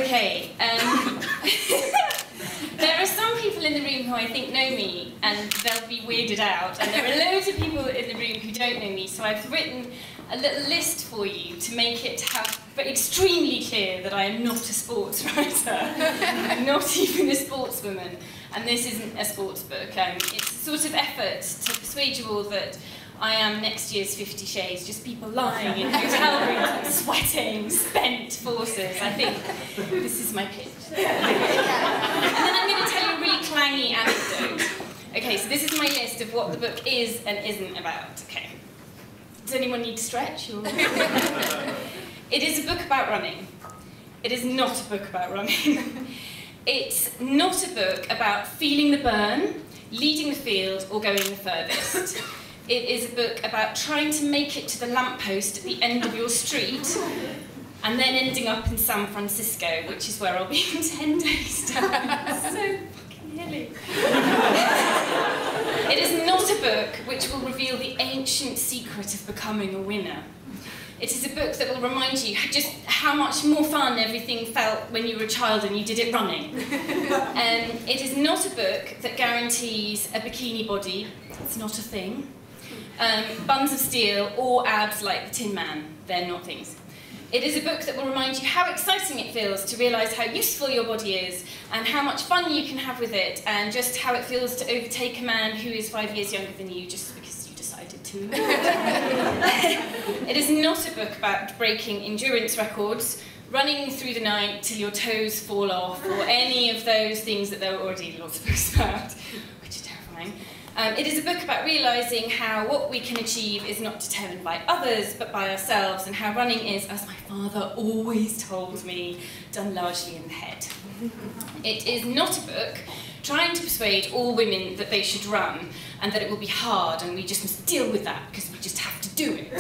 Okay. There are some people in the room who I think know me, and they'll be weirded out. And there are loads of people in the room who don't know me, so I've written a little list for you to make it extremely clear that I am not a sports writer. I'm not even a sportswoman. And this isn't a sports book. It's a sort of effort to persuade you all that I am next year's 50 Shades, just people lying in hotel rooms and sweating, spent forces. I think this is my pitch. And then I'm going to tell you a really clangy anecdote. Okay, so this is my list of what the book is and isn't about. Okay. Does anyone need to stretch? Or... It is a book about running. It is not a book about running. It's not a book about feeling the burn, leading the field, or going the furthest. It is a book about trying to make it to the lamppost at the end of your street and then ending up in San Francisco, which is where I'll be in 10 days' time. So fucking hilly. It is not a book which will reveal the ancient secret of becoming a winner. It is a book that will remind you just how much more fun everything felt when you were a child and you did it running. It is not a book that guarantees a bikini body. It's not a thing. Buns of steel or abs like the Tin Man. They're not things. It is a book that will remind you how exciting it feels to realise how useful your body is and how much fun you can have with it and just how it feels to overtake a man who is 5 years younger than you just because you decided to. It is not a book about breaking endurance records, running through the night till your toes fall off, or any of those things that there are already lots of books about, which are terrifying. It is a book about realising how what we can achieve is not determined by others, but by ourselves, and how running is, as my father always told me, done largely in the head. It is not a book trying to persuade all women that they should run, and that it will be hard, and we just must deal with that, because we just have to do it.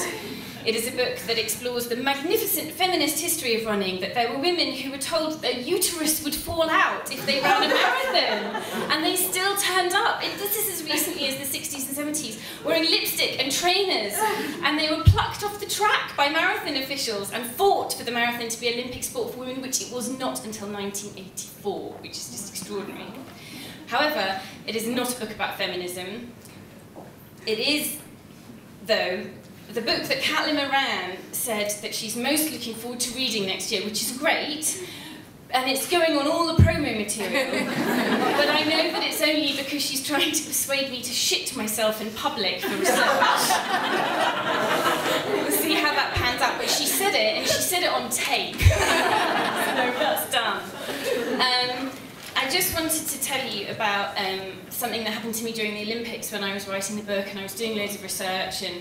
It is a book that explores the magnificent feminist history of running, that there were women who were told that their uterus would fall out if they ran a marathon, and they still turned up. This is as recently as the 60s and 70s, wearing lipstick and trainers, and they were plucked off the track by marathon officials and fought for the marathon to be Olympic sport for women, which it was not until 1984, which is just extraordinary. However, it is not a book about feminism. It is, though, the book that Caitlin Moran said that she's most looking forward to reading next year, which is great, and it's going on all the promo material. But I know that it's only because she's trying to persuade me to shit myself in public for research. We'll see how that pans out. But she said it, and she said it on tape. So that's done. I just wanted to tell you about something that happened to me during the Olympics when I was writing the book, and I was doing loads of research, and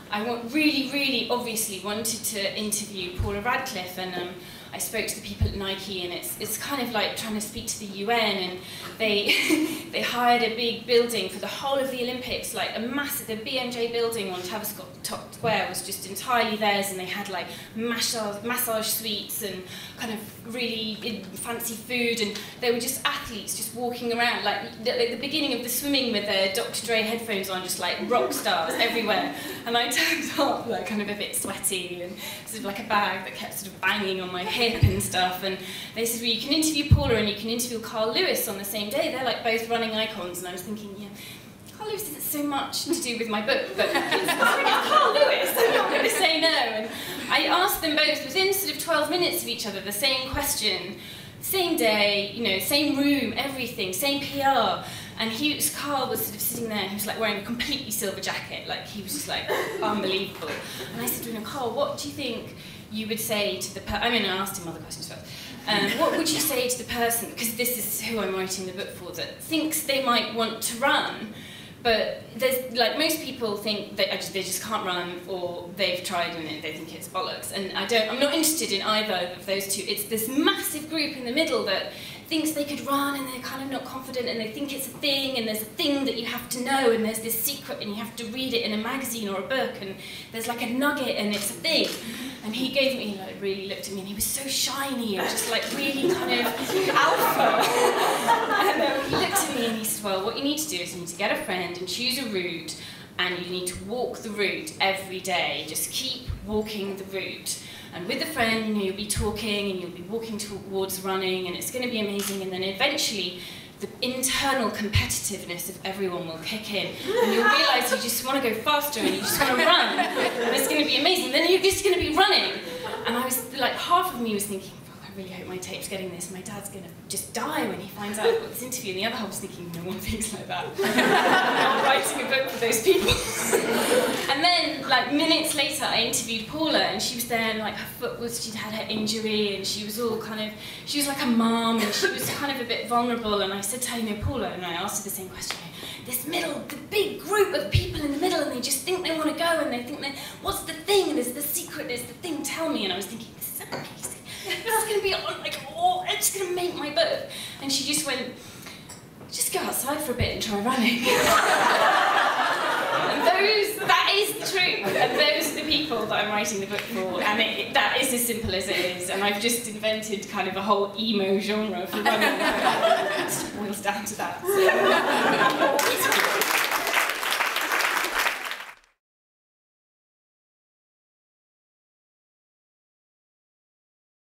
I really obviously wanted to interview Paula Radcliffe, and I spoke to the people at Nike, and it's kind of like trying to speak to the UN, and they hired a big building for the whole of the Olympics, like a massive, the BMJ building on Tavistock Square was just entirely theirs, and they had like massage suites and kind of really fancy food, and they were just athletes just walking around, like the beginning of the swimming with their Dr. Dre headphones on, just like rock stars everywhere. And I turned up like kind of a bit sweaty and sort of like a bag that kept sort of banging on my hip and stuff, and they said, well, you can interview Paula and you can interview Carl Lewis on the same day, they're like both running icons. And I was thinking, yeah, Carl Lewis isn't so much to do with my book, but it's Carl Lewis, I'm not going to say no. And I asked them both within sort of 12 minutes of each other the same question, same day, you know, same room, everything, same PR. And Carl was sort of sitting there, and he was like wearing a completely silver jacket, like he was just like unbelievable. And I said to him, Carl, what do you think you would say to the person, I mean, I asked him other questions first. What would you say to the person, because this is who I'm writing the book for, that thinks they might want to run, but there's, like, most people think that they just can't run, or they've tried and they think it's bollocks. And I'm not interested in either of those two. It's this massive group in the middle that thinks they could run, and they're kind of not confident, and they think it's a thing, and there's a thing that you have to know, and there's this secret, and you have to read it in a magazine or a book, and there's like a nugget, and it's a thing. And he gave me, like, really looked at me, and he was so shiny and just like really kind of alpha. And he looked at me and he said, well, what you need to do is you need to get a friend and choose a route, and you need to walk the route every day. Just keep walking the route. and with a friend, you know, you'll be talking and you'll be walking towards running, and it's going to be amazing, and then eventually the internal competitiveness of everyone will kick in, and you'll realise you just want to go faster and you just want to run, and it's going to be amazing. Then you're just going to be running, and I was like, half of me was thinking, I really hope my tape's getting this. My dad's going to just die when he finds out I've got this interview. And the other half was thinking, no one thinks like that. I'm writing a book for those people. And then, like, minutes later, I interviewed Paula, and she was there, and like she'd had her injury, and she was all she was like a mum, and she was kind of a bit vulnerable. And I said to her, you know, Paula, and I asked her the same question, the big group of people in the middle, and they just think they want to go, and they think, what's the thing? And there's the secret, there's the thing, tell me. And I was thinking, this is amazing. This is going to be on, like, oh, it's going to make my book. And she just went, just go outside for a bit and try running. And that is the truth. And those are the people that I'm writing the book for. And that is as simple as it is. And I've just invented kind of a whole emo genre for running. It just boils down to that. So.